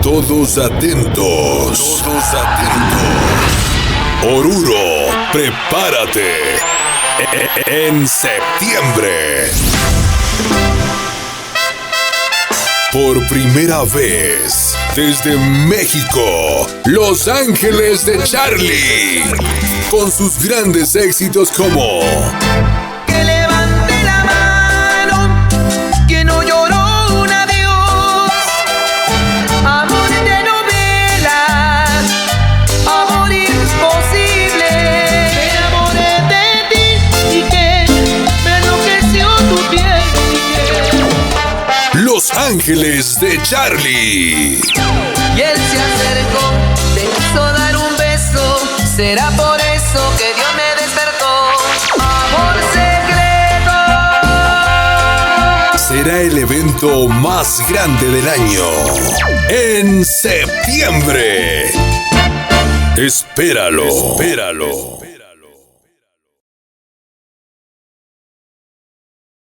Todos atentos. Todos atentos. Oruro, prepárate. En septiembre. Por primera vez, desde México, Los Ángeles de Charly, con sus grandes éxitos como Que levante la mano, que no lloró un adiós, amor de novela, amor imposible, me enamoré de ti y que me enloqueció tu piel. Los Ángeles de Charly. Y él se acercó, te quiso dar un beso, será por eso que Dios me despertó. Amor secreto. Será el evento más grande del año. En septiembre. Espéralo. Espéralo.